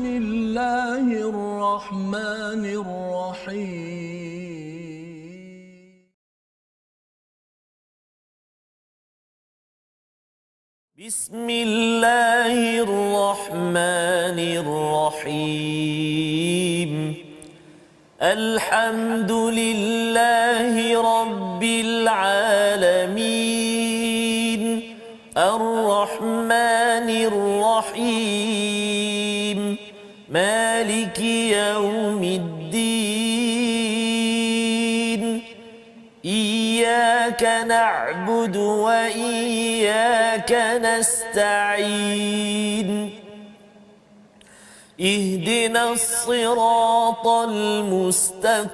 الله الرحمن الرحيم بسم الله الرحمن الرحيم الحمد لله رب العالمين الرحمن الرحيم مالك يوم الدين إياك نعبد وإياك نستعين اهدنا الصراط المستقيم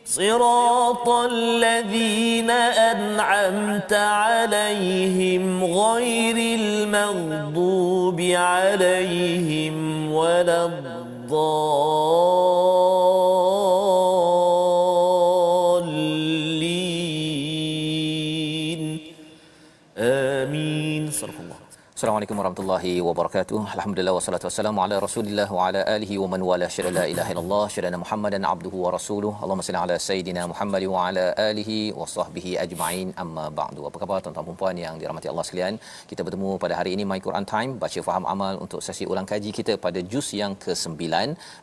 صراط الذين أنعمت عليهم غير المغضوب عليهم ولا الضالين آمين صدق الله. Assalamualaikum warahmatullahi wabarakatuh. Alhamdulillah wassalatu wassalamu ala Rasulillah wa ala alihi wa man wala syada la ilaha illallah syada Muhammadan abduhu wa rasuluh. Allahumma salli ala sayidina Muhammad wa ala alihi wa sahbihi ajma'in. Amma ba'du. Apa khabar tuan-tuan dan puan yang dirahmati Allah sekalian? Kita bertemu pada hari ini My Quran Time, baca faham amal untuk sesi ulang kaji kita pada juz yang ke-9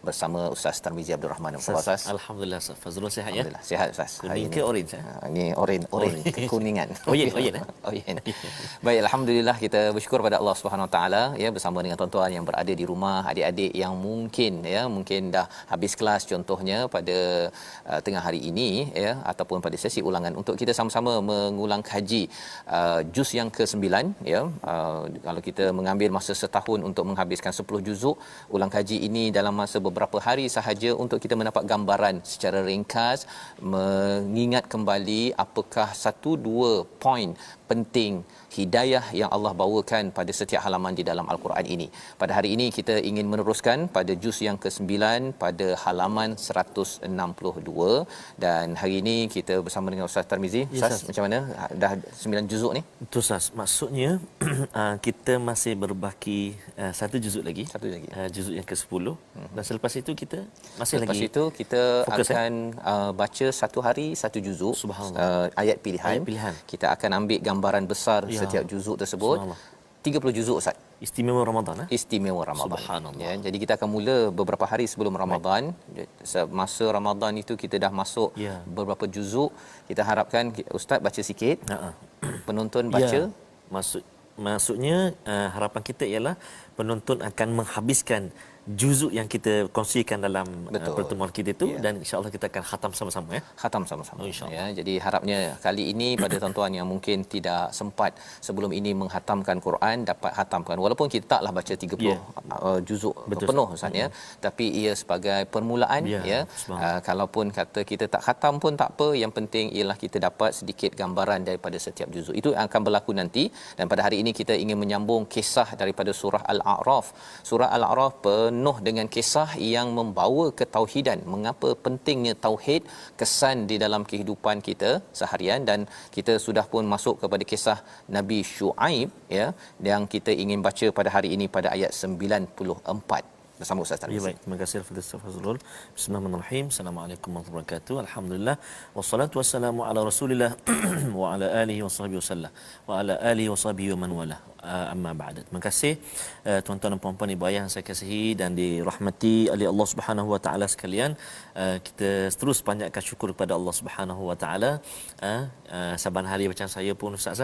bersama Ustaz Tarmizi Abdul Rahman. Ustaz, alhamdulillah Ustaz Fazrul sihat ya? Alhamdulillah sihat Ustaz. Kuning ke orange? Ini orange kekuningan. Oh ya, oh ya. Baik, alhamdulillah kita bersyukur pada Allah Subhanahu Wa Taala ya, bersama dengan tuan-tuan yang berada di rumah, adik-adik yang mungkin dah habis kelas contohnya pada tengah hari ini ya, ataupun pada sesi ulangan untuk kita sama-sama mengulang kaji juz yang ke-9 ya. Kalau kita mengambil masa setahun untuk menghabiskan 10 juzuk, ulang kaji ini dalam masa beberapa hari sahaja untuk kita mendapat gambaran secara ringkas, mengingat kembali apakah 1-2 poin penting hidayah yang Allah bawakan pada setiap halaman di dalam Al-Quran ini. Pada hari ini kita ingin meneruskan pada juz yang ke-9 pada halaman 162, dan hari ini kita bersama dengan Ustaz Tarmizi. Ustaz, macam mana? Dah 9 juzuk ni? Betul Ustaz. Maksudnya kita masih berbaki satu juzuk lagi. Juzuk yang ke-10. Dan selepas itu kita masih selepas lagi itu kita fokus, akan baca satu hari satu juzuk, ayat pilihan. Kita akan ambil gambaran besar setiap juzuk tersebut. 30 juzuk Ustaz. Istimewa Ramadan Istimewa Ramadan. Subhanallah. Ya, jadi kita akan mula beberapa hari sebelum Ramadan. Masa Ramadan itu kita dah masuk beberapa juzuk. Kita harapkan Ustaz baca sikit. Penonton baca. Maksudnya harapan kita ialah penonton akan menghabiskan juzuk yang kita kongsikan dalam pertemuan kita itu, dan insya-Allah kita akan khatam sama-sama ya. Khatam sama-sama ya. Jadi harapnya kali ini pada tuan-tuan yang mungkin tidak sempat sebelum ini menghatamkan Quran dapat hatamkan, walaupun kita taklah baca 30 juzuk penuh Ustaz ya, tapi ia sebagai permulaan ya. Kalaupun kata kita tak khatam pun tak apa, yang penting ialah kita dapat sedikit gambaran daripada setiap juzuk. Itu akan berlaku nanti, dan pada hari ini kita ingin menyambung kisah daripada surah Al-A'raf. Surah Al-A'raf penuh dengan kisah yang membawa ketauhidan. Mengapa pentingnya tauhid, kesan di dalam kehidupan kita seharian, dan kita sudah pun masuk kepada kisah Nabi Syuaib ya, yang kita ingin baca pada hari ini pada ayat 94 bersama Ustaz Tarmizi. Ya, baik. Terima kasih Ustaz Fazrul. Bismillahirrahmanirrahim. Assalamualaikum warahmatullahi wabarakatuh. Alhamdulillah wassalatu wassalamu ala Rasulillah wa ala alihi wasahbihi wasallam wa ala alihi wasahbihi wa man wala. Amma ba'd. Terima kasih tuan-tuan dan puan-puan ibu ayah yang saya kasihi dan dirahmati oleh Allah Subhanahu wa taala sekalian. Kita terus panjatkan syukur kepada Allah Subhanahu wa taala. Saban hari macam saya pun Ustaz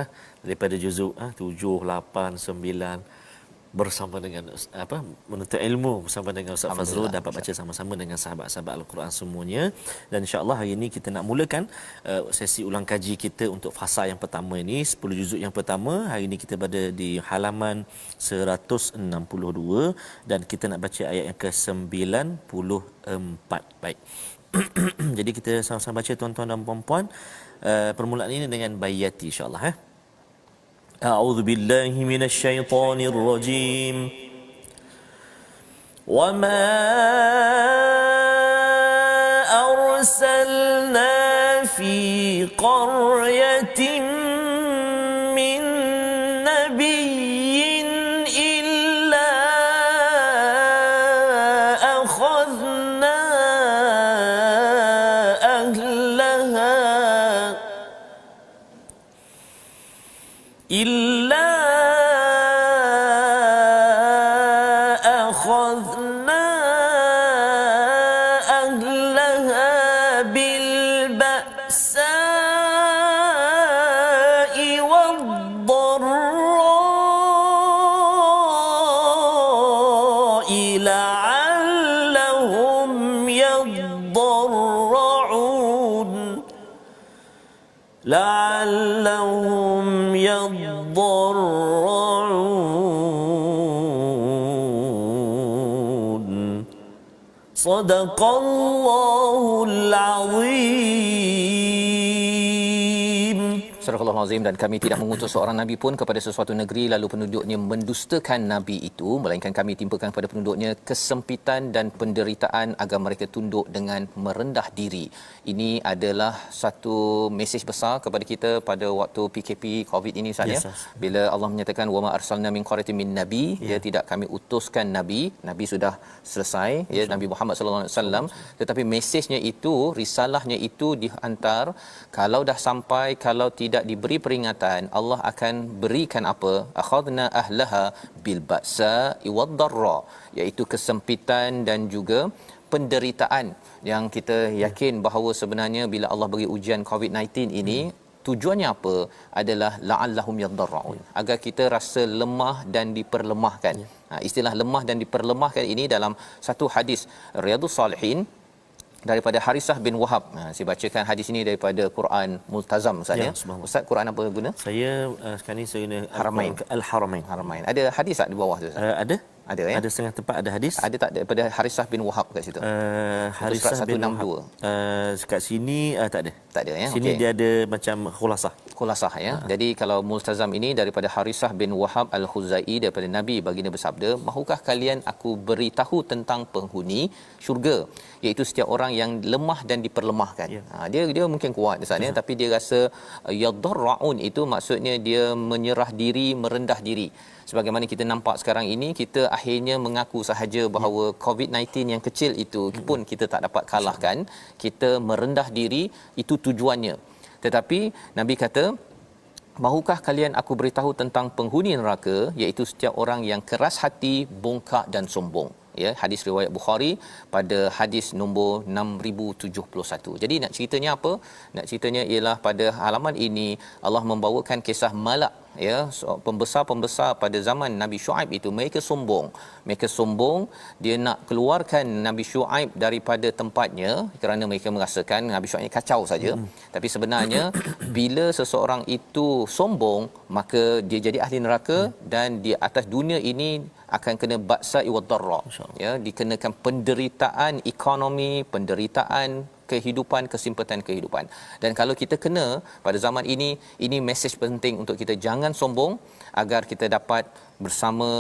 daripada juzuk 7, 8, 9 bersama dengan menuntut ilmu bersama dengan Ustaz Fazrul, dapat baca sama-sama dengan sahabat-sahabat Al-Quran semuanya. Dan insya-Allah hari ini kita nak mulakan sesi ulang kaji kita untuk fasa yang pertama ini, 10 juzuk yang pertama. Hari ini kita berada di halaman 162 dan kita nak baca ayat yang ke-94. Baik. Jadi kita sama-sama baca tuan-tuan dan puan-puan. Permulaan ini dengan bayati insya-Allah أعوذ بالله من الشيطان الرجيم وما أرسلنا في قرية من نبي إلا أخذنا أهلها بالبأساء والضراء لعلهم يضرعون صدق الله العظيم. Surah Al-Azim. Dan kami tidak mengutus seorang Nabi pun kepada sesuatu negeri lalu penduduknya mendustakan Nabi itu, melainkan kami timpakan kepada penduduknya kesempitan dan penderitaan agar mereka tunduk dengan merendah diri. Ini adalah satu mesej besar kepada kita pada waktu PKP COVID ini Ustaz, ya. Bila Allah menyatakan wama arsalna min qaryatin min nabi, ya, tidak kami utuskan nabi. Nabi sudah selesai, ya, Nabi Muhammad sallallahu alaihi wasallam, tetapi mesejnya itu, risalahnya itu dihantar. Kalau dah sampai, kalau tidak diberi peringatan, Allah akan berikan apa? Akhadna ahlaha bil ba'sa wad darra, iaitu kesempitan dan juga penderitaan, yang kita yakin bahawa sebenarnya bila Allah beri ujian COVID-19 ini, tujuannya apa? Adalah la'allahum yadarraun, agar kita rasa lemah dan diperlemahkan. Istilah lemah dan diperlemahkan ini dalam satu hadis Riyadhus Salihin daripada Harisah bin Wahab. Saya bacakan hadis ini daripada Quran Multazam Ustaz, ya. Ustaz, Quran apa guna? Saya sekarang ni saya guna Haramain. Haramain. Ada hadis tak di bawah tu Ustaz? Ada. Ada, ya. Ada setengah tempat ada hadis. Ada tak daripada Harisah bin Wahab kat situ? Harisah bin 162. Kat sini tak ada. Tak ada, ya. Sini dia ada macam khulasah, ya. Jadi kalau Multazam ini daripada Harisah bin Wahab Al-Khuzai daripada Nabi, baginda bersabda, mahukah kalian aku beritahu tentang penghuni syurga, iaitu setiap orang yang lemah dan diperlemahkan. Dia mungkin kuat Ustaz, ya, tapi dia rasa yadarraun itu maksudnya dia menyerah diri, merendah diri. Sebagaimana kita nampak sekarang ini, kita akhirnya mengaku sahaja bahawa COVID-19 yang kecil itu pun kita tak dapat kalahkan. Kita merendah diri, itu tujuannya. Tetapi Nabi kata, mahukah kalian aku beritahu tentang penghuni neraka, iaitu setiap orang yang keras hati, bongkak dan sombong. Ya, hadis riwayat Bukhari pada hadis nombor 6071. Jadi nak ceritanya apa? Nak ceritanya ialah pada halaman ini Allah membawakan kisah malak, ya, pembesar-pembesar pada zaman Nabi Shu'aib itu. Mereka sombong, dia nak keluarkan Nabi Shu'aib daripada tempatnya kerana mereka merasakan Nabi Shu'aib kacau saja. Tapi sebenarnya bila seseorang itu sombong, maka dia jadi ahli neraka, dan di atas dunia ini akan kena ba'sa wa darra, ya, dikenakan penderitaan ekonomi, penderitaan kehidupan, kesimpatan kehidupan. Dan kalau kita kena pada zaman ini mesej penting untuk kita, jangan sombong agar kita dapat bersama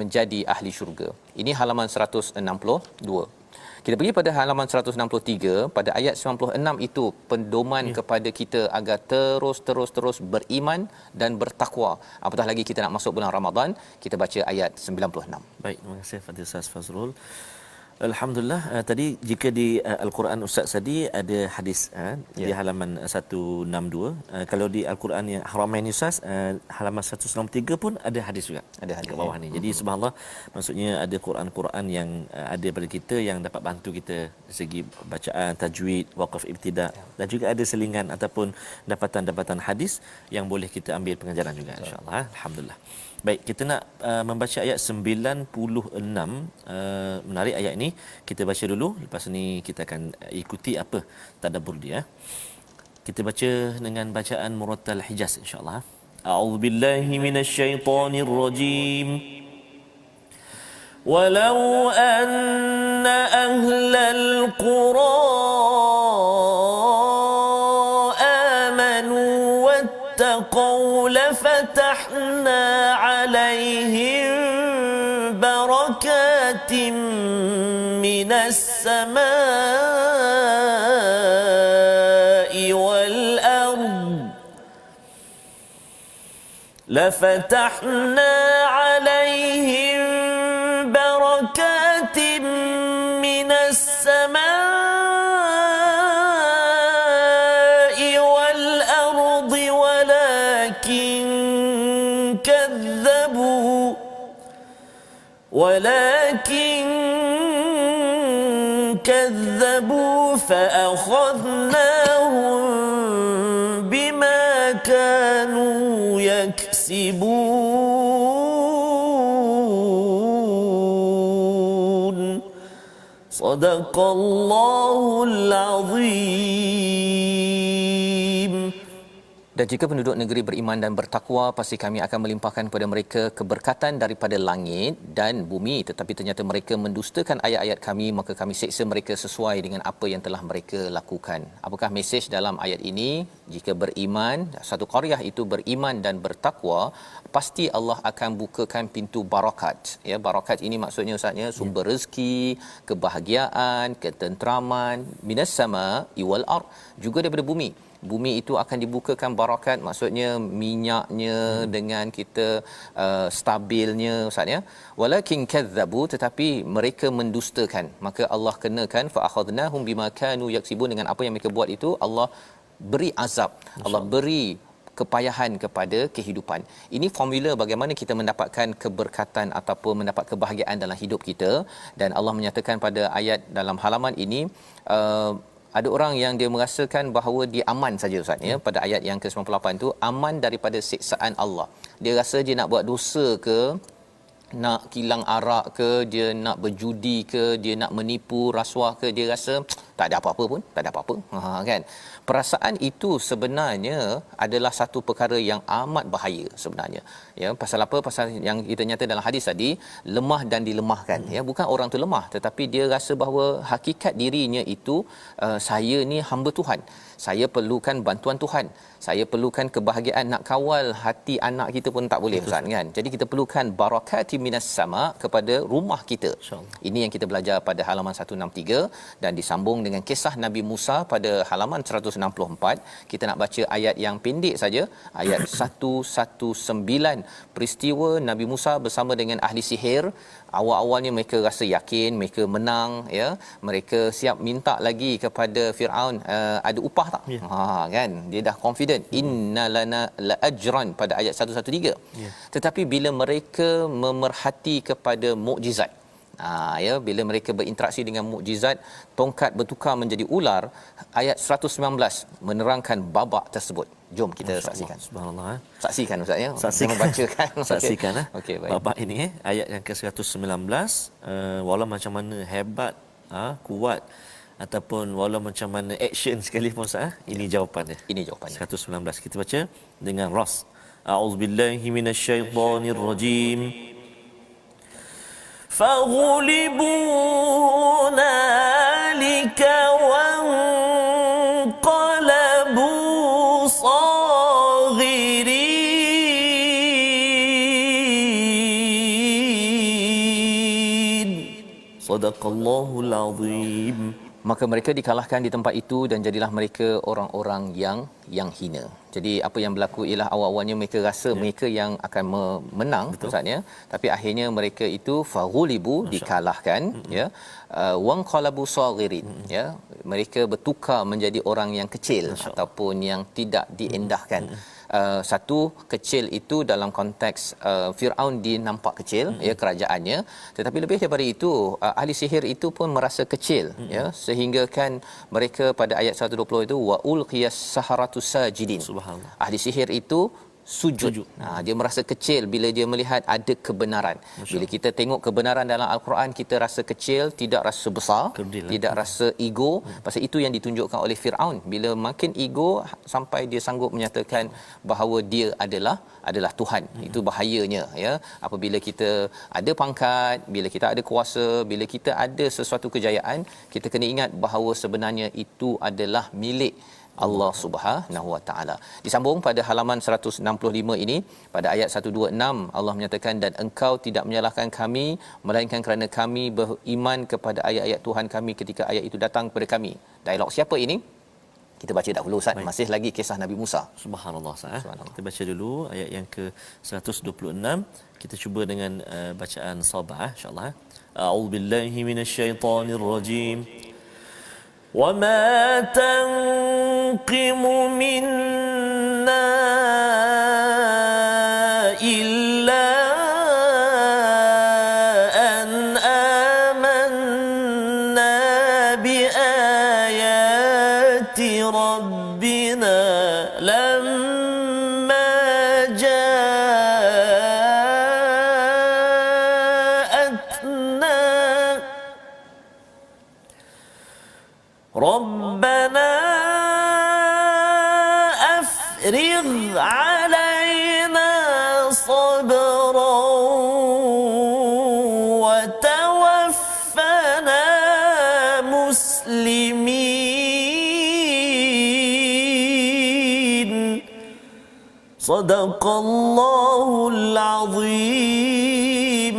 menjadi ahli syurga. Ini halaman 162. Kita pergi pada halaman 163, pada ayat 96 itu pendoman kepada kita agar terus beriman dan bertakwa. Apatah lagi kita nak masuk bulan Ramadan, kita baca ayat 96. Baik, terima kasih Fadil Ustaz Fazrul. Alhamdulillah, tadi jika di Al-Quran Ustaz tadi ada hadis di halaman 162, kalau di Al-Quran yang Haramain Ustaz halaman 163 pun ada hadis juga, ada hadis kat bawah ni. Jadi subhanallah, maksudnya ada Quran-Quran yang ada pada kita yang dapat bantu kita dari segi bacaan, tajwid, waqaf ibtida, dan juga ada selingan ataupun dapatan-dapatan hadis yang boleh kita ambil pengajaran juga insya-Allah. Alhamdulillah. Baik, kita nak membaca ayat 96. Menarik ayat ini. Kita baca dulu, lepas ni kita akan ikuti apa tadabbur dia. Kita baca dengan bacaan murattal Hijaz insya-Allah. A'udzubillahi minasyaitonirrajim. Walau anna ahlal qura amanu wattaqaw lafatahna عليهم بركات من السماء والأرض لفتحنا عليهم بركات من السماء والأرض ولكن ولكن كذبوا فأخذناهم بما كانوا يكسبون صدق الله العظيم. Dan jika penduduk negeri beriman dan bertakwa, pasti kami akan melimpahkan kepada mereka keberkatan daripada langit dan bumi. Tetapi ternyata mereka mendustakan ayat-ayat kami, maka kami seksa mereka sesuai dengan apa yang telah mereka lakukan. Apakah mesej dalam ayat ini? Jika beriman, satu qaryah itu beriman dan bertakwa, pasti Allah akan bukakan pintu barakat. Ya, barakat ini maksudnya ustaznya sumber rezeki, kebahagiaan, ketenteraman, minas sama wal ard, juga daripada bumi. Bumi itu akan dibukakan barakat, maksudnya minyaknya dengan kita stabilnya ustaz ya. Walakin kadzabu, tetapi mereka mendustakan, maka Allah kenakan fa akhadnahum bima kanu yaksibun, dengan apa yang mereka buat itu Allah beri azab, Allah beri kepayahan kepada kehidupan. Ini formula bagaimana kita mendapatkan keberkatan ataupun mendapat kebahagiaan dalam hidup kita. Dan Allah menyatakan pada ayat dalam halaman ini, ada orang yang dia merasakan bahawa dia aman saja ustaz ya, pada ayat yang ke-98 tu, aman daripada siksaan Allah. Dia rasa dia nak buat dosa ke, nak kilang arak ke, dia nak berjudi ke, dia nak menipu rasuah ke, dia rasa tak ada apa-apa pun, tak ada apa-apa. Kan? Perasaan itu sebenarnya adalah satu perkara yang amat bahaya sebenarnya. Ya, pasal apa? Pasal yang kita nyata dalam hadis tadi, lemah dan dilemahkan. Ya, bukan orang tu lemah, tetapi dia rasa bahawa hakikat dirinya itu, saya ni hamba Tuhan. Saya perlukan bantuan Tuhan. Saya perlukan kebahagiaan, nak kawal hati anak kita pun tak boleh ustaz kan. Jadi kita perlukan barakati minas sama kepada rumah kita. Ini yang kita belajar pada halaman 163 dan disambung dengan kisah Nabi Musa pada halaman 164. Kita nak baca ayat yang pendek saja, ayat 119. Peristiwa Nabi Musa bersama dengan ahli sihir. Awal-awalnya mereka rasa yakin mereka menang ya, mereka siap minta lagi kepada Firaun, ada upah tak? Kan, dia dah confident, innalana la ajran pada ayat 113. Tetapi bila mereka memerhati kepada mukjizat, ya, bila mereka berinteraksi dengan mukjizat, tongkat bertukar menjadi ular, ayat 119 menerangkan babak tersebut. Jom kita saksikan. Subhanallah. Saksikan ustaz ya. Saksikan. Membacakan. Saksikan Okey, baik. babak ini ayat yang ke-119, walau macam mana hebat, kuat ataupun walau macam mana action sekalipun ustaz, ini jawapannya. Ini jawapannya. 119 kita baca dengan ras. A'udzubillahi minasyaitonirrajim. فغلبوا هنالك وانقلبوا صاغرين صدق الله العظيم. Maka mereka dikalahkan di tempat itu dan jadilah mereka orang-orang yang hina. Jadi apa yang berlaku ialah awal-awalnya mereka rasa mereka yang akan menang ustaznya, tapi akhirnya mereka itu faghulibu, dikalahkan ya, wanqalabu saghirin ya, mereka bertukar menjadi orang yang kecil ataupun yang tidak diendahkan. Satu, kecil itu dalam konteks Firaun dinampak kecil ya kerajaannya, tetapi lebih daripada itu ahli sihir itu pun merasa kecil ya, sehingga kan mereka pada ayat 120 itu wa ulqiyas saharatu sajidin, ahli sihir itu sujud. Dia merasa kecil bila dia melihat ada kebenaran. Bila kita tengok kebenaran dalam Al-Quran, kita rasa kecil, tidak rasa besar, tidak rasa ego. Pasal itu yang ditunjukkan oleh Firaun. Bila makin ego sampai dia sanggup menyatakan bahawa dia adalah Tuhan. Itu bahayanya ya. Apabila kita ada pangkat, bila kita ada kuasa, bila kita ada sesuatu kejayaan, kita kena ingat bahawa sebenarnya itu adalah milik Allah Subhanahu Wa Taala. Disambung pada halaman 165 ini pada ayat 126, Allah menyatakan, dan engkau tidak menyalahkan kami melainkan kerana kami beriman kepada ayat-ayat Tuhan kami ketika ayat itu datang kepada kami. Dialog siapa ini? Kita baca dahulu ustaz. Baik. Masih lagi kisah Nabi Musa. Subhanallah ustaz. Kita baca dulu ayat yang ke 126. Kita cuba dengan bacaan sabah insya-Allah. A'udzubillahi minasyaitonirrajim. وَمَا تَنْقِمُ مِنَّا إِلَّا أَنْ آيات ربنا لما جاءتنا ربنا أفرغ علينا صبرا وتوفنا مسلمين صدق الله العظيم.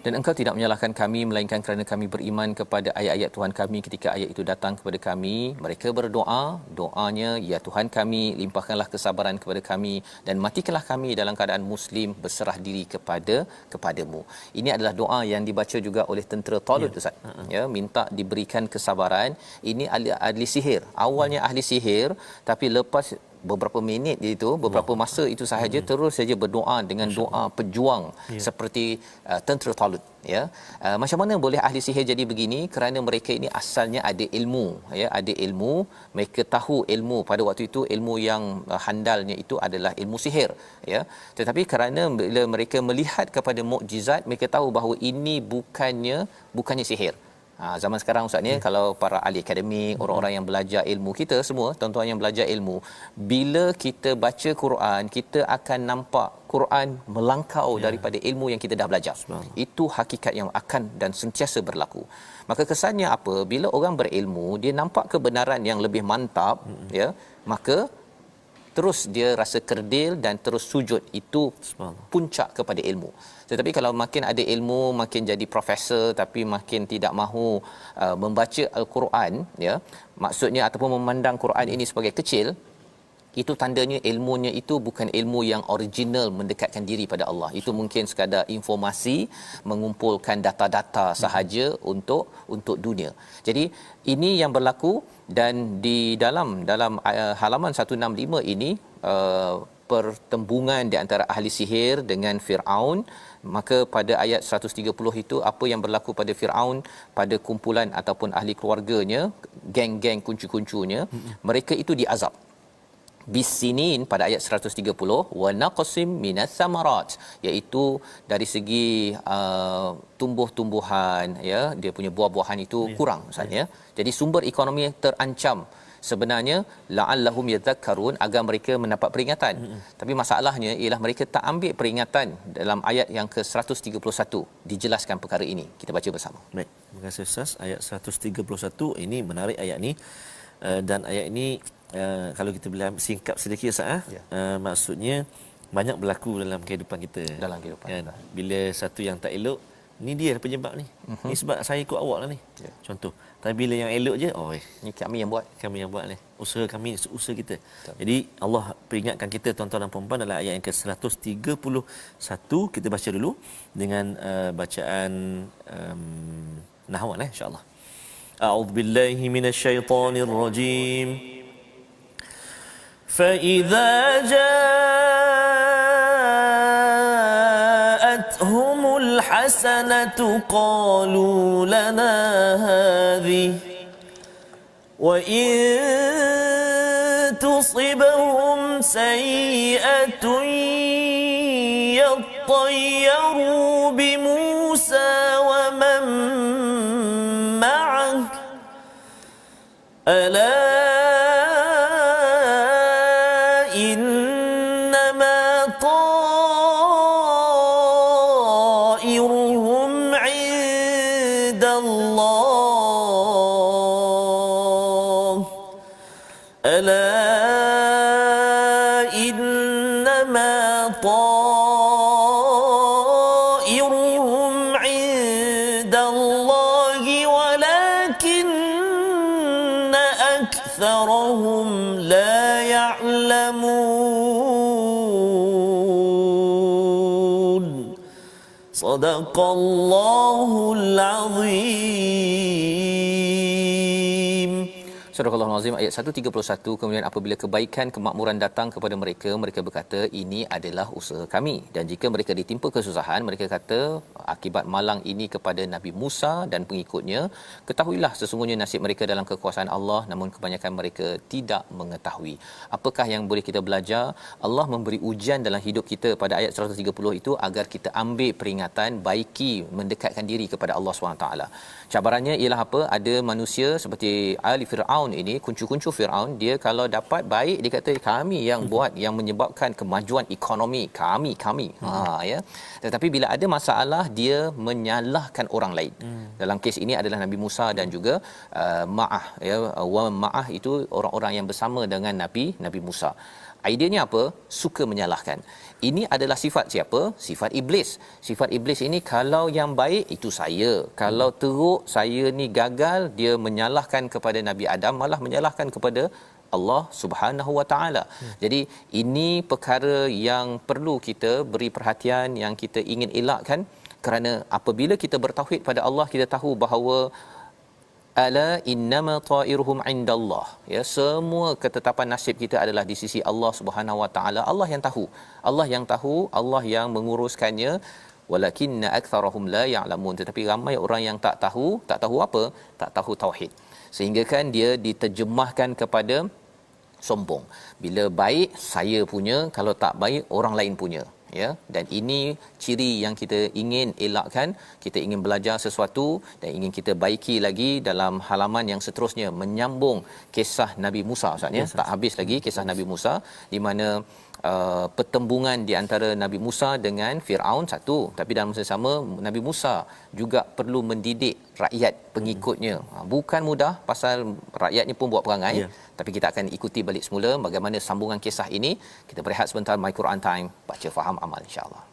Dan engkau tidak menyalahkan kami melainkan kerana kami beriman kepada ayat-ayat Tuhan kami ketika ayat itu datang kepada kami. Mereka berdoa, doanya, ya Tuhan kami, limpahkanlah kesabaran kepada kami dan matikanlah kami dalam keadaan muslim berserah diri kepadamu. Ini adalah doa yang dibaca juga oleh tentera Talut, Ustaz. Ya, minta diberikan kesabaran. Ini ahli sihir. Awalnya ahli sihir, tapi lepas beberapa minit itu, beberapa masa itu sahaja terus saja berdoa dengan doa pejuang seperti tentera Talut, ya. Macam mana boleh ahli sihir jadi begini? Kerana mereka ini asalnya ada ilmu, ya, ada ilmu. Mereka tahu ilmu pada waktu itu, ilmu yang handalnya itu adalah ilmu sihir, ya. Tetapi kerana bila mereka melihat kepada mukjizat, mereka tahu bahawa ini bukannya sihir. Zaman sekarang Ustaz ni, kalau para ahli akademik, orang-orang yang belajar ilmu, kita semua tuan-tuan yang belajar ilmu, bila kita baca Quran, kita akan nampak Quran melangkau daripada ilmu yang kita dah belajar. Itu hakikat yang akan dan sentiasa berlaku. Maka kesannya apa? Bila orang berilmu, dia nampak kebenaran yang lebih mantap, ya, maka terus dia rasa kerdil dan terus sujud. Itu puncak kepada ilmu. Tetapi kalau makin ada ilmu, makin jadi profesor tapi makin tidak mahu membaca Al-Quran, ya, maksudnya ataupun memandang Quran ini sebagai kecil, itu tandanya ilmunya itu bukan ilmu yang original mendekatkan diri pada Allah. Itu mungkin sekadar informasi, mengumpulkan data-data sahaja untuk dunia. Jadi ini yang berlaku. Dan di dalam halaman 165 ini pertembungan di antara ahli sihir dengan Firaun. Maka pada ayat 130 itu, apa yang berlaku pada Firaun, pada kumpulan ataupun ahli keluarganya, geng-geng kuncu-kuncunya, mereka itu diazab bisinin pada ayat 130, wa naqsim minas samarat, iaitu dari segi tumbuh-tumbuhan, ya, dia punya buah-buahan itu kurang misalnya. Jadi sumber ekonomi terancam sebenarnya, la'allahum yadhakkarun, agar mereka mendapat peringatan. Tapi masalahnya ialah mereka tak ambil peringatan. Dalam ayat yang ke-131 dijelaskan perkara ini. Kita baca bersama. Baik, terima kasih Ustaz. Ayat 131 ini menarik ayat ini. Dan ayat ini kalau kita boleh singkap sedikit Ustaz, maksudnya banyak berlaku dalam kehidupan kita. Dalam kehidupan. Kan? Bila satu yang tak elok, ni dia penyebab ni. Ni sebab saya ikut awak lah ni. Contoh. Tapi bila yang elok je, ni kami yang buat ni. Usaha kami, usaha kita. Jadi Allah peringatkan kita tuan-tuan dan puan-puan dalam ayat yang ke-131. Kita baca dulu dengan bacaan nahwan insya-Allah. A'udzubillahi minasyaitonir rajim. Fa idza ja'atuhumul hasanatu qalu lana hadhihi wa in tusibhum sayyi'atun yattayyaru bi Musa wa man ma'ah ala innama ta'iruhum 'indallah ala innama ta'iruhum 'indallahi walakinna aktharahum la ya'lamun. Sadaqallahul azim. Surah Al-Azim ayat 131, kemudian apabila kebaikan kemakmuran datang kepada mereka, mereka berkata ini adalah usaha kami, dan jika mereka ditimpa kesusahan, mereka kata akibat malang ini kepada Nabi Musa dan pengikutnya, ketahuilah sesungguhnya nasib mereka dalam kekuasaan Allah, namun kebanyakan mereka tidak mengetahui. Apakah yang boleh kita belajar? Allah memberi ujian dalam hidup kita pada ayat 130 itu agar kita ambil peringatan, baiki, mendekatkan diri kepada Allah SWT. Cabarannya ialah apa? Ada manusia seperti Ali Fir'aun ini, kuncu-kuncu Fir'aun, dia kalau dapat baik dia kata kami yang buat, yang menyebabkan kemajuan ekonomi kami. Ya. Tetapi bila ada masalah dia menyalahkan orang lain. Dalam kes ini adalah Nabi Musa dan juga Ma'ah, ya, wa Ma'ah itu orang-orang yang bersama dengan Nabi Musa. Ideanya apa? Suka menyalahkan. Ini adalah sifat siapa? Sifat iblis. Sifat iblis ini kalau yang baik itu saya, kalau teruk saya ni gagal, dia menyalahkan kepada Nabi Adam, malah menyalahkan kepada Allah Subhanahu Wa Taala. Jadi ini perkara yang perlu kita beri perhatian, yang kita ingin elakkan, kerana apabila kita bertauhid pada Allah, kita tahu bahawa ala innama ta'iruhum indallah, ya, semua ketetapan nasib kita adalah di sisi Allah Subhanahu Wa Taala. Allah yang tahu, Allah yang menguruskannya. Walakinna aktsarahum la ya'lamun, tetapi ramai orang yang tak tahu apa? Tak tahu tauhid, sehingga kan dia diterjemahkan kepada sombong. Bila baik saya punya, kalau tak baik orang lain punya, ya. Dan ini ciri yang kita ingin elakkan. Kita ingin belajar sesuatu dan ingin kita baiki lagi dalam halaman yang seterusnya, menyambung kisah Nabi Musa, Ustaz, ya. Tak habis lagi kisah Nabi Musa, di mana pertembungan di antara Nabi Musa dengan Firaun satu, tapi dalam masa sama Nabi Musa juga perlu mendidik rakyat pengikutnya. Bukan mudah, pasal rakyatnya pun buat perangai, tapi kita akan ikuti balik semula bagaimana sambungan kisah ini. Kita berehat sebentar, My Quran Time, baca faham amal, insya-Allah.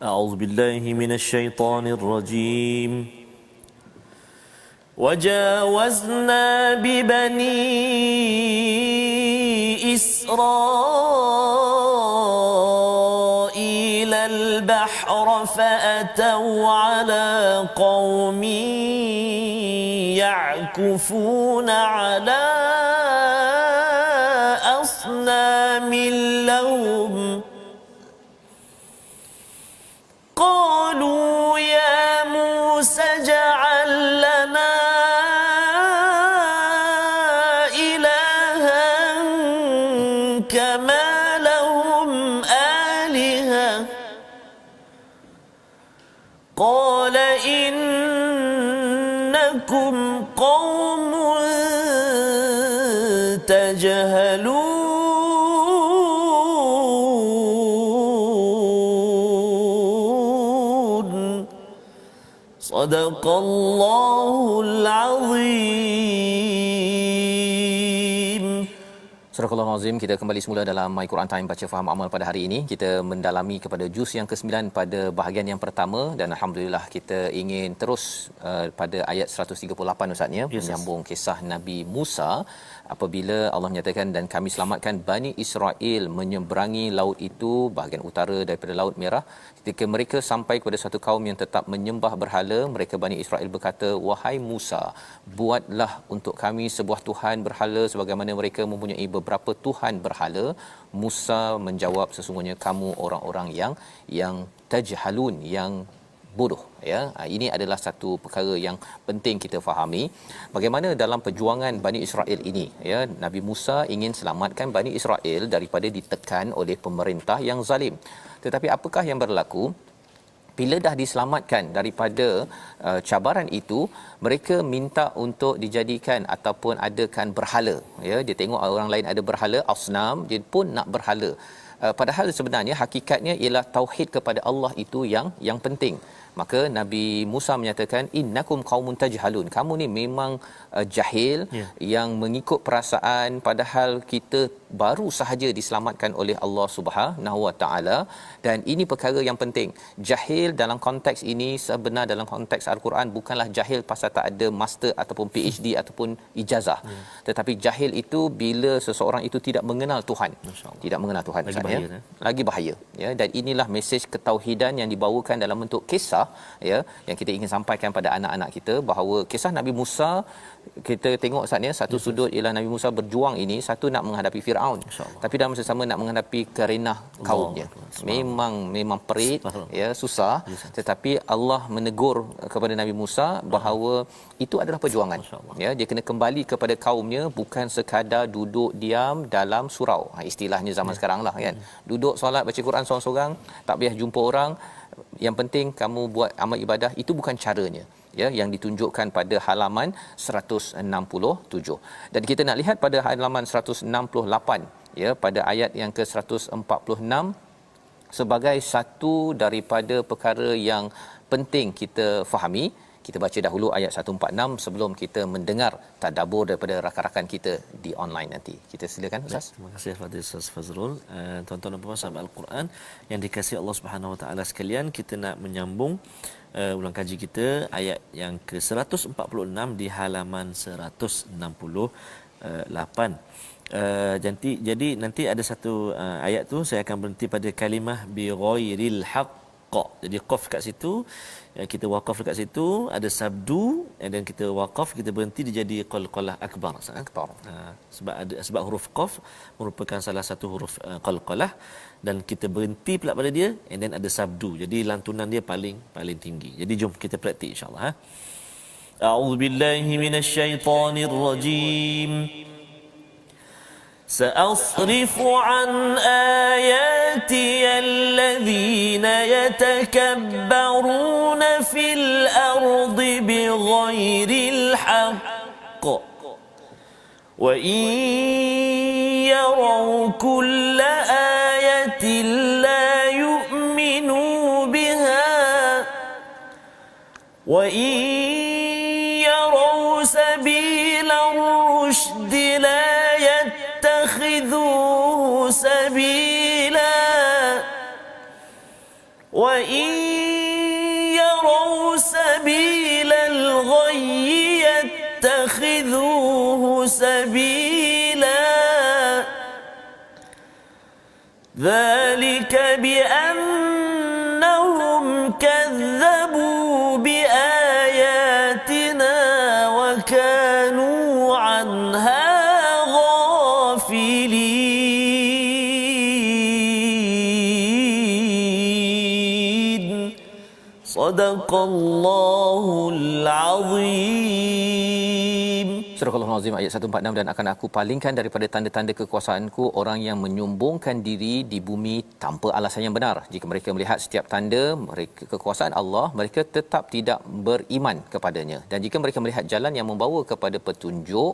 أعوذ بالله من الشيطان الرجيم وجاوزنا ببني إسرائيل البحر فأتوا على قوم يعكفون على أصنام لهم قالوا يا موسى اجعل لنا إلها كما لهم آلهة قال إنكم قوم تجهلون صدق الله العظيم. Surah Al-Azim, kita kembali semula dalam My Quran Time baca faham amal pada hari ini. Kita mendalami kepada juz yang ke-9 pada bahagian yang pertama, dan alhamdulillah kita ingin terus pada ayat 138, Ustaz, ya, menyambung kisah Nabi Musa apabila Allah menyatakan dan kami selamatkan Bani Israel menyeberangi laut itu, bahagian utara daripada Laut Merah. Ketika mereka sampai kepada satu kaum yang tetap menyembah berhala, mereka Bani Israel berkata, wahai Musa, buatlah untuk kami sebuah Tuhan berhala sebagaimana mereka mempunyai beberapa Tuhan berhala. Musa menjawab, sesungguhnya kamu orang-orang yang tajhalun, yang bodoh, ya. Ini adalah satu perkara yang penting kita fahami, bagaimana dalam perjuangan Bani Israel ini, ya, Nabi Musa ingin selamatkan Bani Israel daripada ditekan oleh pemerintah yang zalim. Tetapi apakah yang berlaku? bila dah diselamatkan daripada cabaran itu, mereka minta untuk dijadikan ataupun adakan berhala, ya. Dia tengok orang lain ada berhala asnam, dia pun nak berhala. Padahal sebenarnya hakikatnya ialah tauhid kepada Allah itu yang penting. Maka Nabi Musa menyatakan, innakum qaumun tajhalun, kamu ni memang jahil, yang mengikut perasaan, padahal kita baru sahaja diselamatkan oleh Allah Subhanahu Wa Taala. Dan ini perkara yang penting. Jahil dalam konteks ini sebenar dalam konteks Al-Quran bukanlah jahil pasal tak ada master ataupun PhD ataupun ijazah, tetapi jahil itu bila seseorang itu tidak mengenal Tuhan, tidak mengenal Tuhan, lagi bahaya, lagi bahaya, ya. Dan inilah mesej ketauhidan yang dibawakan dalam bentuk kisah, ya, yang kita ingin sampaikan pada anak-anak kita, bahawa kisah Nabi Musa, kita tengok saatnya satu sudut ialah Nabi Musa berjuang ini, satu nak menghadapi Firaun, tapi dalam masa sama nak menghadapi Karenah kaumnya. Memang perit, ya, susah, tetapi Allah menegur kepada Nabi Musa bahawa itu adalah perjuangan, ya. Dia kena kembali kepada kaumnya, bukan sekadar duduk diam dalam surau, istilahnya zaman sekarang lah, kan. Duduk solat baca Quran seorang-seorang, tak payah jumpa orang, yang penting kamu buat amal ibadah, itu bukan caranya, ya, yang ditunjukkan pada halaman 167. Dan kita nak lihat pada halaman 168, ya, pada ayat yang ke-146, sebagai satu daripada perkara yang penting kita fahami. Kita baca dahulu ayat 146 sebelum kita mendengar tadabbur daripada rakan-rakan kita di online nanti. Kita silakan Ustaz. Terima kasih kepada Ustaz Fazrul. Tuan-tuan dan puan-puan sahabat Al-Quran yang dikasihi Allah Subhanahu Wa Taala sekalian, kita nak menyambung ulang kaji kita ayat yang ke-146 di halaman 168. Jadi nanti ada satu ayat tu saya akan berhenti pada kalimah bi ghairil haqq. Jadi qaf kat situ, kita waqaf dekat situ, ada sabdu, dan kita waqaf, kita berhenti, dia jadi qalqalah akbar. Sebab huruf qaf merupakan salah satu huruf qalqalah, dan kita berhenti pula pada dia, and then ada sabdu. Jadi lantunan dia paling tinggi. Jadi jom kita praktik insya-Allah. A'udzubillahi minasyaitonir rajim. سأصرف عن آياتي الذين يتكبرون في الأرض بغير الحق وإن يروا كل آية لا يؤمنوا بها وإن يروا سبيل الرشد لا يتخذوه سبيلا وإن يروا سبيل الغي يتخذوه سبيلا ذلك بأنهم كذبوا بآياتنا وكانوا عنها Sadaqallahul Azim. Surah Al-Azim ayat 146, dan akan aku palingkan daripada tanda-tanda kekuasaanku orang yang menyombongkan diri di bumi tanpa alasan yang benar. Jika mereka melihat setiap tanda mereka kekuasaan Allah, mereka tetap tidak beriman kepadanya. Dan jika mereka melihat jalan yang membawa kepada petunjuk,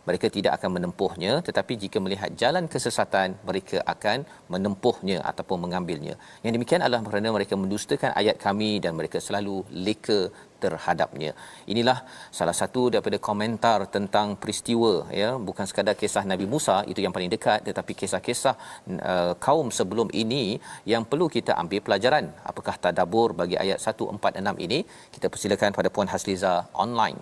mereka tidak akan menempuhnya, tetapi jika melihat jalan kesesatan, mereka akan menempuhnya ataupun mengambilnya. Yang demikian adalah kerana mereka mendustakan ayat kami dan mereka selalu leka terhadapnya. Inilah salah satu daripada komentar tentang peristiwa, ya, bukan sekadar kisah Nabi Musa itu yang paling dekat, tetapi kisah-kisah kaum sebelum ini yang perlu kita ambil pelajaran. Apakah tadabbur bagi ayat 146 ini? Kita persilakan pada Puan Hasliza online.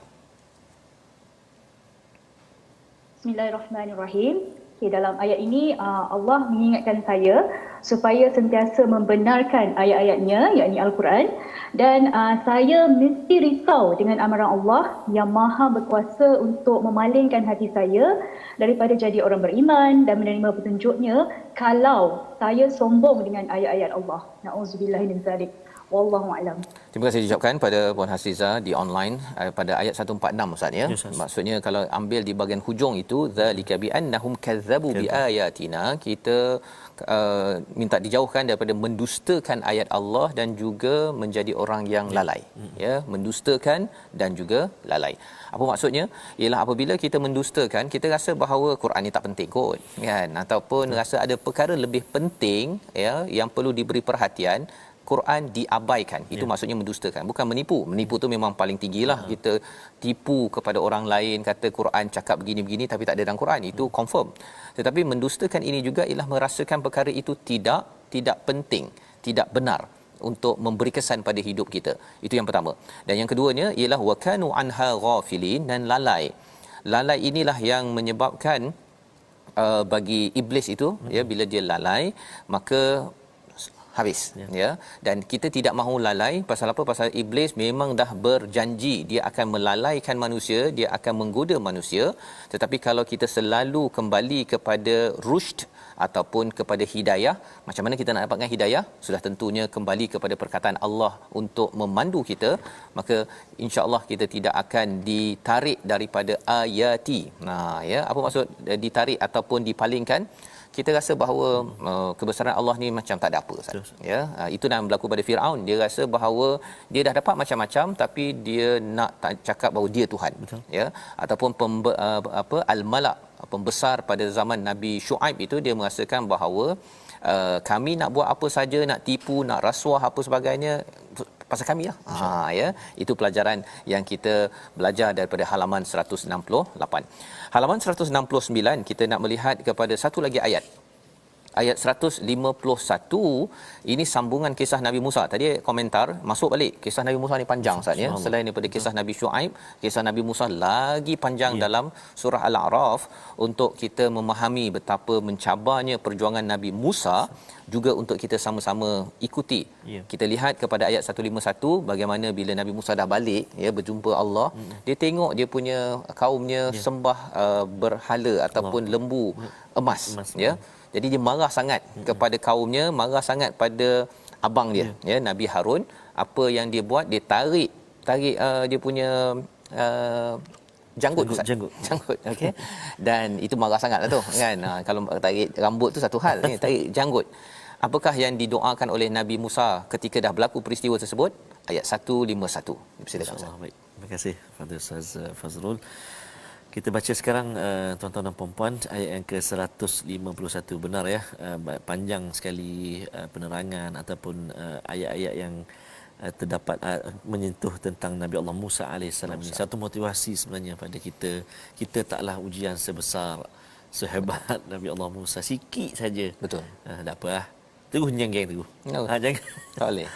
Bismillahirrahmanirrahim. Okay, dalam ayat ini Allah mengingatkan saya supaya sentiasa membenarkan ayat-ayatnya, yakni Al-Quran, dan saya mesti risau dengan amaran Allah yang maha berkuasa untuk memalingkan hati saya daripada jadi orang beriman dan menerima petunjuknya kalau saya sombong dengan ayat-ayat Allah. Na'udzubillah min zalik. Wallahu a'lam. Terima kasih diucapkan pada Puan Hasriza di online pada ayat 146 Ustaz ya. Yes, Maksudnya kalau ambil di bahagian hujung itu zalika bi annahum kazzabu bi ayatina, kita minta dijauhkan daripada mendustakan ayat Allah dan juga menjadi orang yang lalai ya, mendustakan dan juga lalai. Apa maksudnya? Ialah apabila kita mendustakan, kita rasa bahawa Quran ni tak penting kot kan, ataupun rasa ada perkara lebih penting ya yang perlu diberi perhatian, Quran diabaikan. Itu maksudnya mendustakan, bukan menipu. Menipu tu memang paling tinggilah. Kita tipu kepada orang lain, kata Quran cakap begini-begini tapi tak ada dalam Quran, itu confirm. Tetapi mendustakan ini juga ialah merasakan perkara itu tidak penting, tidak benar untuk memberi kesan pada hidup kita. Itu yang pertama. Dan yang keduanya ialah wakanu anha ghafilin, dan lalai. Lalai inilah yang menyebabkan bagi iblis itu ya, bila dia lalai maka habis ya. Dan kita tidak mahu lalai. Pasal apa? Pasal iblis memang dah berjanji dia akan melalaikan manusia, dia akan menggoda manusia. Tetapi kalau kita selalu kembali kepada rushd ataupun kepada hidayah, macam mana kita nak dapatkan hidayah? Sudah tentunya kembali kepada perkataan Allah untuk memandu kita, maka insya-Allah kita tidak akan ditarik daripada ayati. Nah ya, apa maksud ditarik ataupun dipalingkan? Kita rasa bahawa kebesaran Allah ni macam tak ada apa Ustaz. Ya, itu yang berlaku pada Firaun. Dia rasa bahawa dia dah dapat macam-macam tapi dia nak cakap bahawa dia Tuhan. Betul. Ya, ataupun al-malak, pembesar pada zaman Nabi Shu'aib itu, dia merasakan bahawa kami nak buat apa saja, nak tipu, nak rasuah apa sebagainya, pasal kami lah. Ya, itu pelajaran yang kita belajar daripada halaman 168. Halaman 169 kita nak melihat kepada satu lagi ayat. Ayat 151, ini sambungan kisah Nabi Musa. Tadi komentar masuk balik, kisah Nabi Musa ni panjang Ustaz ya. Selain daripada kisah Nabi Shu'aib, kisah Nabi Musa lagi panjang dalam surah Al-A'raf, untuk kita memahami betapa mencabarnya perjuangan Nabi Musa, juga untuk kita sama-sama ikuti. Kita lihat kepada ayat 151, bagaimana bila Nabi Musa dah balik ya, berjumpa Allah, dia tengok dia punya kaumnya sembah berhala ataupun lembu emas ya. Jadi dia marah sangat kepada kaumnya, marah sangat pada abang dia ya, Nabi Harun. Apa yang dia buat? Dia tarik dia punya janggut. Okey. Dan itu marah sangatlah tu kan. Kalau tarik rambut tu satu hal ni, tarik janggut. Apakah yang didoakan oleh Nabi Musa ketika dah berlaku peristiwa tersebut? Ayat 151. Silakan Ustaz. Baik. Terima kasih kepada Ustaz Fazrul. Kita baca sekarang tuan-tuan dan puan-puan ayat yang ke-151. Benar ya, panjang sekali penerangan ataupun ayat-ayat yang terdapat menyentuh tentang Nabi Allah Musa alaihissalam ini. Satu motivasi sebenarnya pada kita. Kita taklah ujian sebesar sehebat Nabi Allah Musa, sikit saja. Betul. Tak apalah. Terus nyengeng terus. Jangan. Tak boleh.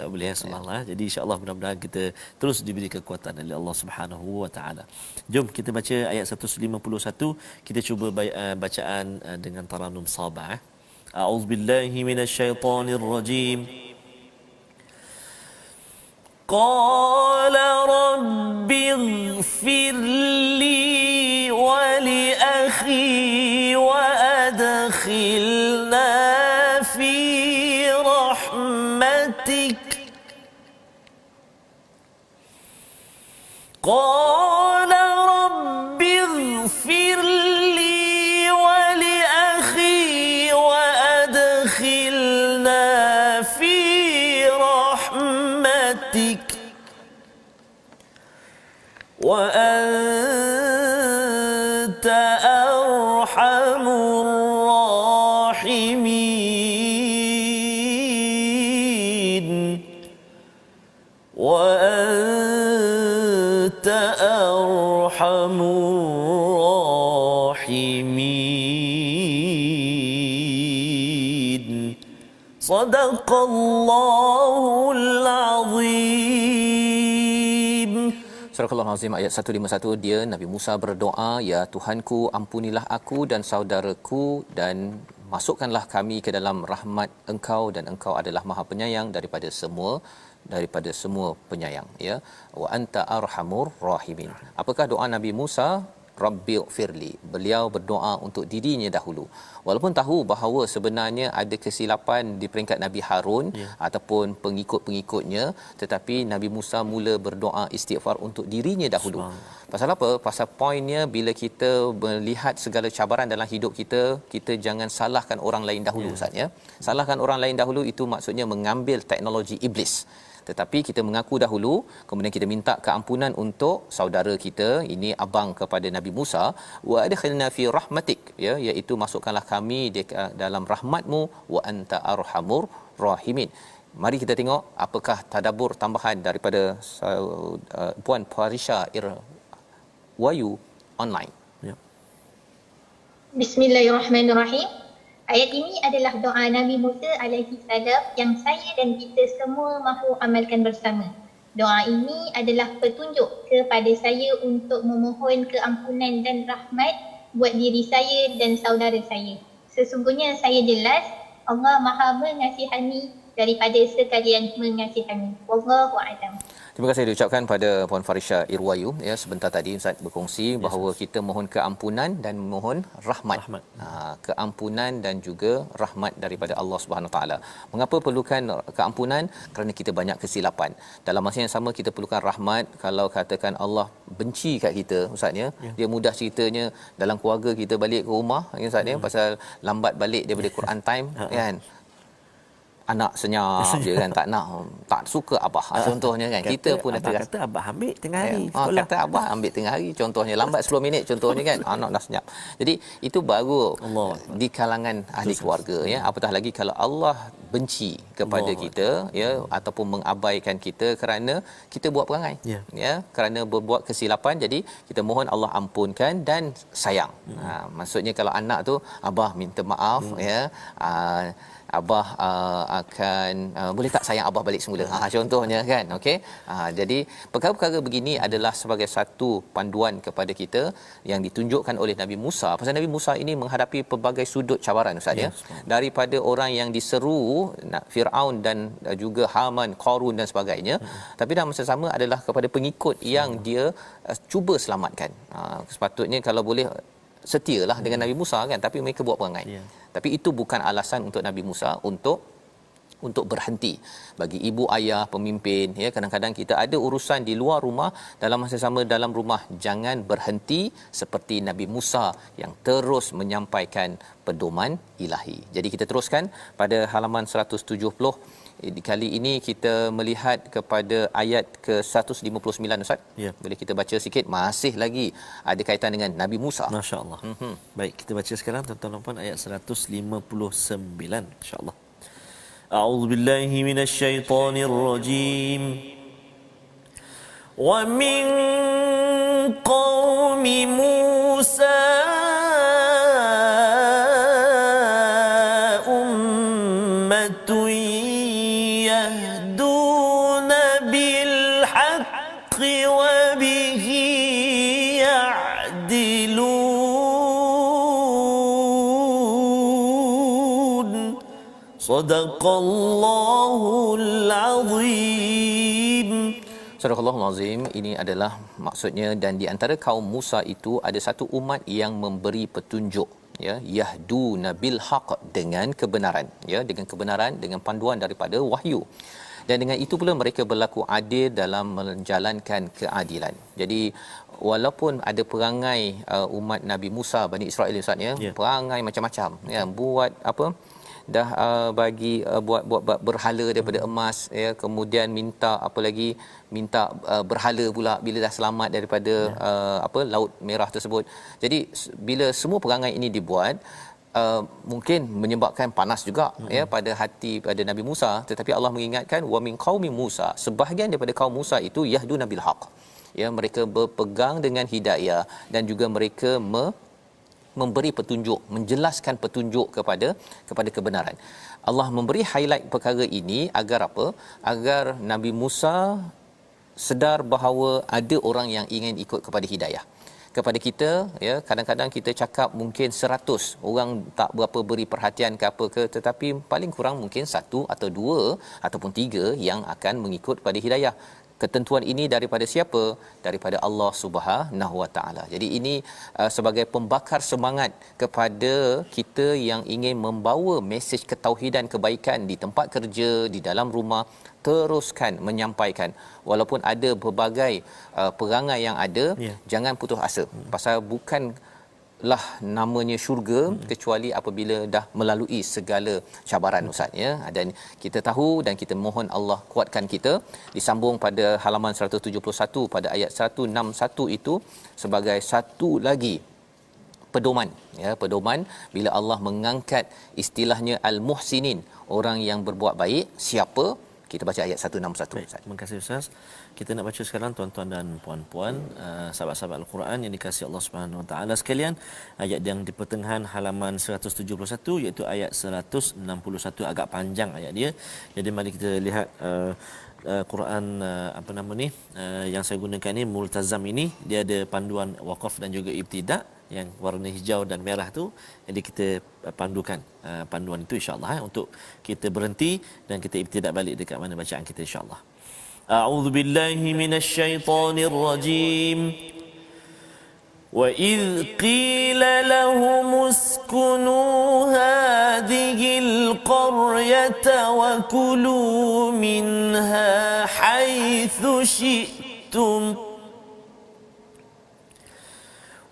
Tak boleh subhanallah. Jadi insya-Allah mudah-mudahan kita terus diberi kekuatan oleh Allah Subhanahu wa taala. Jom kita baca ayat 151. Kita cuba bacaan dengan taranum sabah. A'udzubillahi minasyaitonirrajim. Qala rabbighfir li wa li akhi wa adkhilna في رحمتك قال رب اغفر لي ولأخي وأدخلنا في رحمتك وأنت أرحم وأنت أرحم الراحمين صدق الله العظيم. Surah Al-Azim ayat 151, dia Nabi Musa berdoa, ya Tuhanku, ampunilah aku dan saudaraku dan masukkanlah kami ke dalam rahmat Engkau, dan Engkau adalah Maha Penyayang daripada semua penyayang ya. Wa anta arhamur rahimin. Apakah doa Nabi Musa? Rabbighfirli. Beliau berdoa untuk dirinya dahulu. Walaupun tahu bahawa sebenarnya ada kesilapan di peringkat Nabi Harun ataupun pengikut-pengikutnya, tetapi Nabi Musa mula berdoa istighfar untuk dirinya dahulu. Pasal apa? Pasal poinnya, bila kita melihat segala cabaran dalam hidup kita, kita jangan salahkan orang lain dahulu, Ustaz ya. Salahkan orang lain dahulu itu maksudnya mengambil teknologi iblis. Tetapi kita mengaku dahulu, kemudian kita minta keampunan untuk saudara kita, ini abang kepada Nabi Musa, wa adkhilna fi rahmatik, ya, iaitu masukkanlah kami di dalam rahmatmu, wa anta arhamur rahimin. Mari kita tengok apakah tadabbur tambahan daripada Puan Farisha Irwayu online. Ya. Bismillahirrahmanirrahim. Ayat ini adalah doa Nabi Musa alaihi salam yang saya dan kita semua mahu amalkan bersama. Doa ini adalah petunjuk kepada saya untuk memohon keampunan dan rahmat buat diri saya dan saudara saya. Sesungguhnya saya jelas Allah Maha mengasihani daripada sekalian mengasihani. Wallahu a'lam. Terima kasih diucapkan pada Puan Farisha Irwayu, ya, sebentar tadi Ustaz berkongsi bahawa kita mohon keampunan dan mohon rahmat. Keampunan dan juga rahmat daripada Allah Subhanahu taala. Mengapa perlukan keampunan? Kerana kita banyak kesilapan. Dalam masa yang sama kita perlukan rahmat. Kalau katakan Allah benci kat kita, Ustaz ya, dia mudah ceritanya dalam keluarga kita balik ke rumah, ya Ustaz ya, pasal lambat balik daripada Quran time kan. Anak senyap je kan, tak suka abah contohnya kan, kita pun kata abah ambil tengah hari sekolah, kata abah ambil tengah hari contohnya, lambat 10 minit contohnya kan, anak dah senyap. Jadi itu baru Allah di kalangan ahli keluarga, ya, apatah lagi kalau Allah benci kepada kita, ya, ataupun mengabaikan kita kerana kita buat perangai, ya, kerana berbuat kesilapan. Jadi kita mohon Allah ampunkan dan sayang. Maksudnya kalau anak tu abah minta maaf, ya, abah akan boleh tak sayang abah balik semula, contohnya kan. Okey, jadi perkara-perkara begini adalah sebagai satu panduan kepada kita yang ditunjukkan oleh Nabi Musa. Pasal Nabi Musa ini menghadapi pelbagai sudut cabaran, Ustaz ya, daripada orang yang diseru Firaun dan juga Haman, Qarun dan sebagainya, tapi dalam masa sama adalah kepada pengikut yang dia cuba selamatkan. Sepatutnya kalau boleh setialah dengan Nabi Musa kan, tapi mereka buat perangai. Tapi itu bukan alasan untuk Nabi Musa untuk berhenti. Bagi ibu ayah pemimpin, ya, kadang-kadang kita ada urusan di luar rumah, dalam masa sama dalam rumah jangan berhenti seperti Nabi Musa yang terus menyampaikan pedoman ilahi. Jadi kita teruskan pada halaman 170. Kali ini kita melihat kepada ayat ke-159, Ustaz. Ya. Boleh kita baca sikit, masih lagi ada kaitan dengan Nabi Musa. Masya-Allah. Baik, kita baca sekarang tuan-tuan dan puan ayat 159 insya-Allah. A'udzu billahi minasyaitonir rajim. Wa min qaumi Musa Sadaqallahul Azim. Sadaqallahul Azim. Ini adalah maksudnya, dan di antara kaum Musa itu ada satu umat yang memberi petunjuk, ya, yahduna bil haqq, dengan kebenaran, ya, dengan kebenaran, dengan panduan daripada wahyu. Dan dengan itu pula mereka berlaku adil dalam menjalankan keadilan. Jadi walaupun ada perangai umat Nabi Musa, Bani Israel, Ustaz ya, perangai macam-macam, ya, buat apa, dah bagi buat berhala daripada emas, ya, kemudian minta apa lagi, minta berhala pula bila dah selamat daripada Laut Merah tersebut. Jadi bila semua perangai ini dibuat, mungkin menyebabkan panas juga, ya, pada hati pada Nabi Musa, tetapi Allah mengingatkan wa min qaumi Musa, sebahagian daripada kaum Musa itu yahduna bil haqq, ya, mereka berpegang dengan hidayah dan juga mereka memberi petunjuk, menjelaskan petunjuk kepada kebenaran. Allah memberi highlight perkara ini agar apa? Agar Nabi Musa sedar bahawa ada orang yang ingin ikut kepada hidayah. Kepada kita, ya, kadang-kadang kita cakap mungkin 100 orang tak berapa beri perhatian ke apa ke, tetapi paling kurang mungkin 1 atau 2 ataupun 3 yang akan mengikut pada hidayah. Ketentuan ini daripada siapa? Daripada Allah Subhanahu Wa Taala. Jadi ini sebagai pembakar semangat kepada kita yang ingin membawa mesej ketauhidan kebaikan di tempat kerja, di dalam rumah, teruskan menyampaikan walaupun ada berbagai perangai yang ada, jangan putus asa. Pasal bukanlah namanya syurga kecuali apabila dah melalui segala cabaran, Ustaz, ya. Dan kita tahu dan kita mohon Allah kuatkan kita. Disambung pada halaman 171 pada ayat 161 itu sebagai satu lagi pedoman, ya, pedoman bila Allah mengangkat istilahnya al-muhsinin, orang yang berbuat baik. Siapa? Kita baca ayat 161. Baik, terima kasih Ustaz. Kita nak baca sekarang tuan-tuan dan puan-puan, sahabat-sahabat Al-Quran yang dikasihi Allah Subhanahu Wa Taala sekalian, ayat yang di pertengahan halaman 171 iaitu ayat 161, agak panjang ayat dia. Jadi mari kita lihat Quran yang saya gunakan ni Multazam ini, dia ada panduan waqaf dan juga ibtidak yang warna hijau dan merah tu. Jadi kita pandukan panduan itu insya-Allah untuk kita berhenti dan kita ibtidak balik dekat mana bacaan kita insya-Allah. A'udzu billahi minasyaitonir rajim. Wa idh qila lahum uskunu hadhil qaryata wa kulu minha haythu syi'tum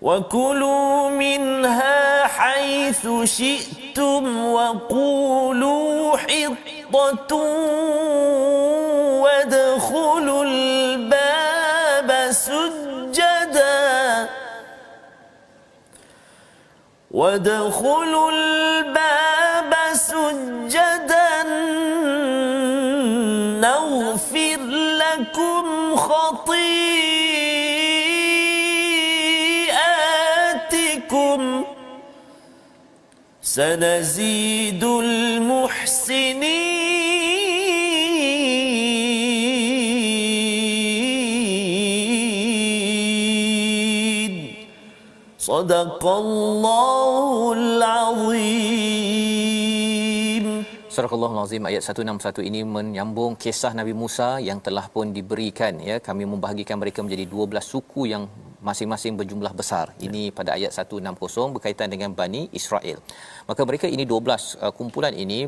وَكُلُوا مِنْهَا حَيْثُ شِئْتُمْ وَقُولُوا حِطَّةٌ وَادْخُلُوا الْبَابَ سُجَّدًا نَغْفِرْ لَكُمْ سنزيد المحسنين صدق الله العظيم. Surah Al-Azim ayat 161 ini menyambung kisah Nabi Musa yang telah pun diberikan, ya, kami membahagikan mereka menjadi 12 suku yang masing-masing berjumlah besar. Ini pada ayat 160 berkaitan dengan Bani Israel. Maka mereka ini 12 kumpulan ini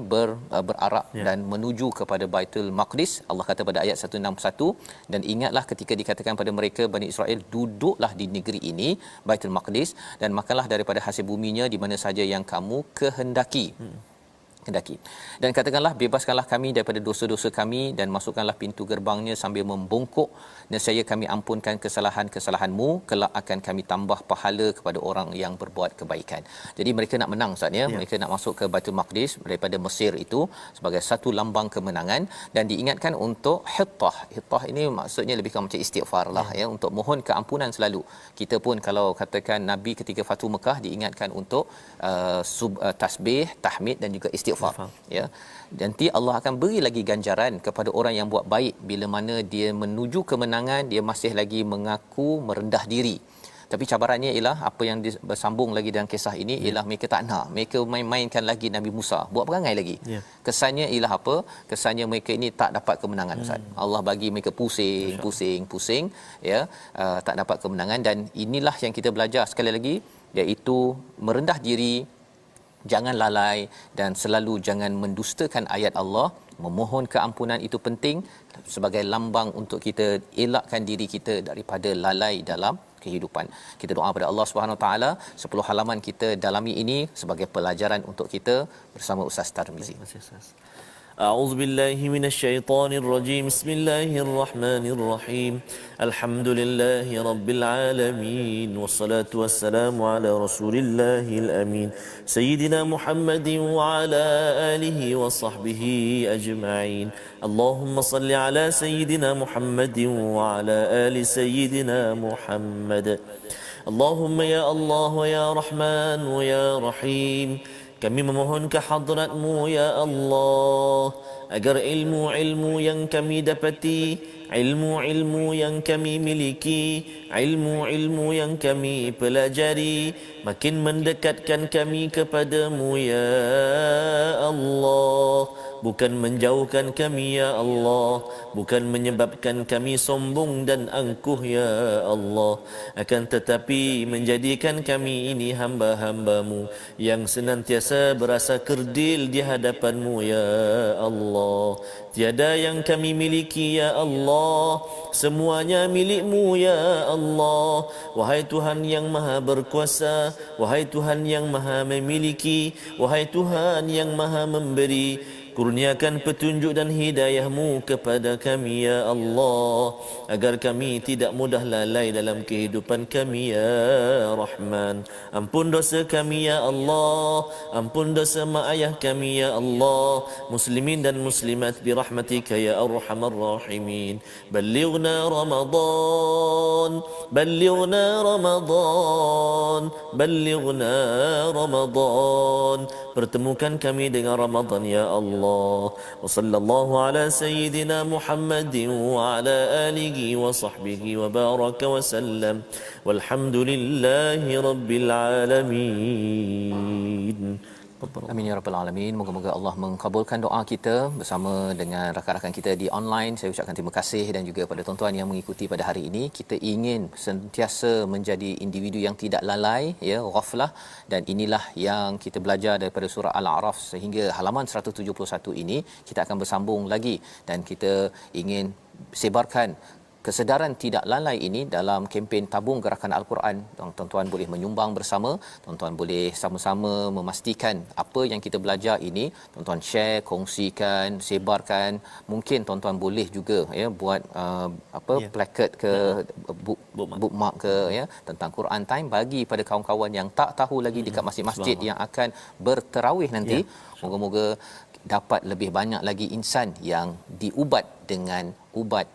berarak dan menuju kepada Baitul Maqdis. Allah kata pada ayat 161, dan ingatlah ketika dikatakan pada mereka Bani Israel, duduklah di negeri ini Baitul Maqdis dan makanlah daripada hasil buminya di mana saja yang kamu kehendaki. Dan katakanlah, bebaskanlah kami daripada dosa-dosa kami dan masukkanlah pintu gerbangnya sambil membongkok, nescaya kami ampunkan kesalahan-kesalahanmu, kelak akan kami tambah pahala kepada orang yang berbuat kebaikan. Jadi mereka nak menang, Ustaz, ya. Mereka nak masuk ke Baitul Maqdis daripada Mesir itu sebagai satu lambang kemenangan, dan diingatkan untuk hittah ini maksudnya lebih kurang macam istighfar lah, ya, untuk mohon keampunan selalu. Kita pun kalau katakan Nabi ketika Fathu Mekah diingatkan untuk tasbih, tahmid dan juga istighfar, ya. Nanti Allah akan beri lagi ganjaran kepada orang yang buat baik bila mana dia menuju kemenangan, dia masih lagi mengaku merendah diri. Tapi cabarannya ialah apa yang bersambung lagi dalam kisah ini ialah mereka tak nak, mereka main-mainkan lagi Nabi Musa, buat perangai lagi. Kesannya ialah apa? Kesannya mereka ini tak dapat kemenangan, Ustaz. Allah bagi mereka pusing, ya, tak dapat kemenangan. Dan inilah yang kita belajar sekali lagi, iaitu merendah diri, jangan lalai dan selalu jangan mendustakan ayat Allah. Memohon keampunan itu penting sebagai lambang untuk kita elakkan diri kita daripada lalai dalam kehidupan. Kita doa pada Allah Subhanahu Wa Taala 10 halaman kita dalami ini sebagai pelajaran untuk kita bersama Ustaz Tarmizi. أعوذ بالله من الشيطان الرجيم بسم الله الرحمن الرحيم الحمد لله رب العالمين والصلاة والسلام على رسول الله الأمين سيدنا محمد وعلى آله وصحبه أجمعين اللهم صل على سيدنا محمد وعلى آل سيدنا محمد اللهم يا الله ويا رحمن ويا رحيم. Kami memohon ke hadratmu ya Allah agar ilmu-ilmu yang kami dapati, ilmu-ilmu yang kami miliki, ilmu-ilmu yang kami pelajari makin mendekatkan kami kepadamu ya Allah. bukan menjauhkan kami ya Allah, bukan menyebabkan kami sombong dan angkuh ya Allah, akan tetapi menjadikan kami ini hamba-hamba-Mu yang senantiasa berasa kerdil di hadapan-Mu ya Allah. Tiada yang kami miliki ya Allah, semuanya milik-Mu ya Allah. Wahai Tuhan yang Maha Berkuasa, wahai Tuhan yang Maha Memiliki, wahai Tuhan yang Maha Memberi, kurniakan petunjuk dan hidayah-Mu kepada kami ya Allah, agar kami tidak mudah lalai dalam kehidupan kami ya Rahman. Ampun dosa kami ya Allah, ampun dosa mak ayah kami ya Allah, muslimin dan muslimat birahmatika ya arhamar rahimin. Ballighna Ramadan, ballighna Ramadan, ballighna Ramadan. Pertemukan kami dengan Ramadan ya Allah. Wa sallallahu ala sayyidina Muhammadin wa ala alihi wa sahbihi wa baraka wa sallam. Walhamdulillahi rabbil alamin. Amin ya rabbal alamin. Moga-moga Allah mengkabulkan doa kita bersama dengan rakan-rakan kita di online. Saya ucapkan terima kasih dan juga pada tuan-tuan yang mengikuti pada hari ini. Kita ingin sentiasa menjadi individu yang tidak lalai ya, ghaflah, dan inilah yang kita belajar daripada surah Al-A'raf sehingga halaman 171 ini. Kita akan bersambung lagi dan kita ingin sebarkan kesedaran tidak lalai ini dalam kempen tabung gerakan Al-Quran. Tuan-tuan boleh menyumbang bersama, tuan-tuan boleh sama-sama memastikan apa yang kita belajar ini, tuan-tuan share, kongsikan, sebarkan. Mungkin tuan-tuan boleh juga ya buat placard ke bookmark ke ya tentang Quran Time bagi pada kawan-kawan yang tak tahu lagi dekat masjid-masjid yang akan berterawih nanti. Moga-moga dapat lebih banyak lagi insan yang diubat dengan ubat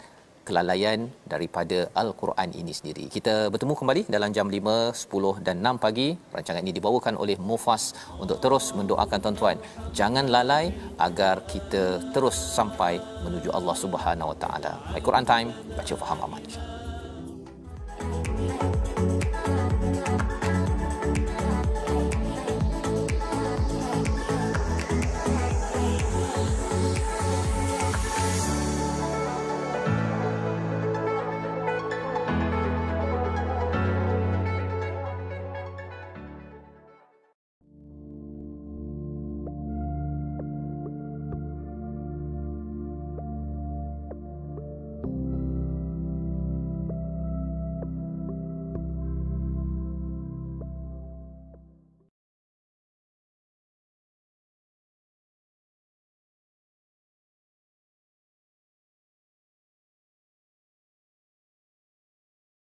kelalaian daripada Al-Quran ini sendiri. Kita bertemu kembali dalam jam 5, 10 dan 6 pagi. Rancangan ini dibawakan oleh Mufas untuk terus mendoakan tuan-tuan. Jangan lalai agar kita terus sampai menuju Allah Subhanahu Wa Taala. Al-Quran Time, baca faham amal.